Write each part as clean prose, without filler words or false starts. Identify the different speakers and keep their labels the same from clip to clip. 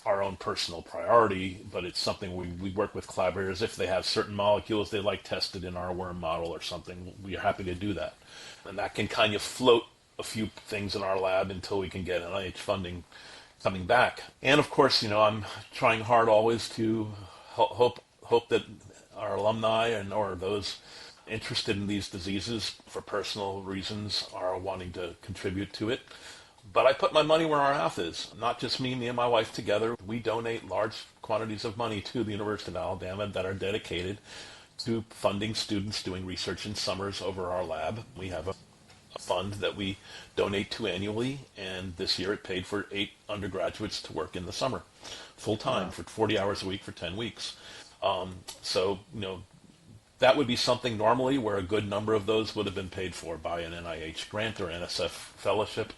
Speaker 1: our own personal priority, but it's something we work with collaborators. If they have certain molecules they like tested in our worm model or something, we are happy to do that. And that can kind of float a few things in our lab until we can get NIH funding coming back. And of course, I'm trying hard always to hope that our alumni and or those interested in these diseases for personal reasons are wanting to contribute to it. But I put my money where our mouth is. Not just me and my wife together. We donate large quantities of money to the University of Alabama that are dedicated to funding students doing research in summers over our lab. We have a fund that we donate to annually, and this year it paid for 8 undergraduates to work in the summer, full time, wow, for 40 hours a week for 10 weeks. So, that would be something normally where a good number of those would have been paid for by an NIH grant or NSF fellowship.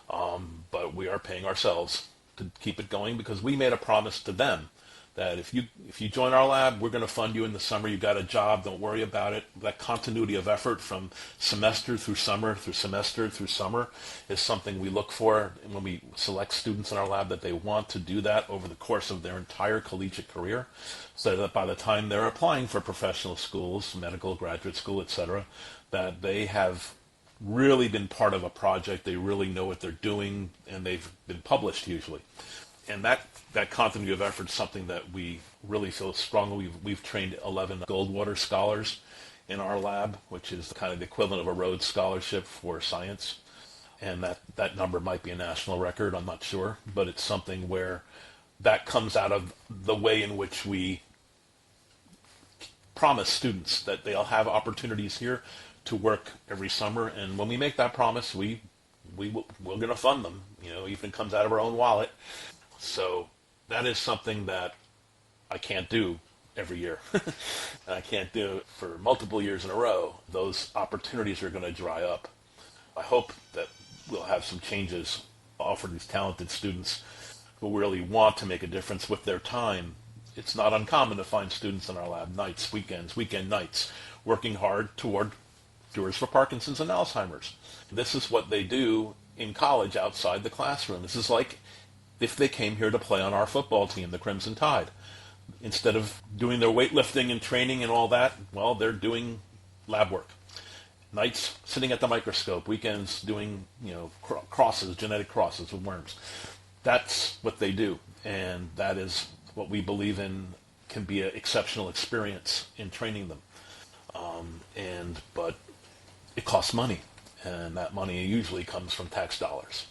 Speaker 1: But we are paying ourselves to keep it going because we made a promise to them that if you join our lab, we're going to fund you in the summer. You got a job, don't worry about it. That continuity of effort from semester through summer through semester through summer is something we look for when we select students in our lab, that they want to do that over the course of their entire collegiate career, so that by the time they're applying for professional schools, medical, graduate school, etc., that they have really been part of a project, they really know what they're doing, and they've been published usually. And that continuity of effort is something that we really feel strongly. We've trained 11 Goldwater scholars in our lab, which is kind of the equivalent of a Rhodes Scholarship for science. And that number might be a national record, I'm not sure, but it's something where that comes out of the way in which we promise students that they'll have opportunities here to work every summer. And when we make that promise, we're going to fund them, even comes out of our own wallet. So that is something that I can't do every year. I can't do it for multiple years in a row. Those opportunities are going to dry up. I hope that we'll have some changes offered these talented students who really want to make a difference with their time. It's not uncommon to find students in our lab nights, weekends, weekend nights, working hard toward cures for Parkinson's and Alzheimer's. This is what they do in college outside the classroom. This is like if they came here to play on our football team, the Crimson Tide. Instead of doing their weightlifting and training and all that, well, they're doing lab work. Nights sitting at the microscope, weekends doing, crosses, genetic crosses with worms. That's what they do, and that is what we believe in can be an exceptional experience in training them. But it costs money, and that money usually comes from tax dollars.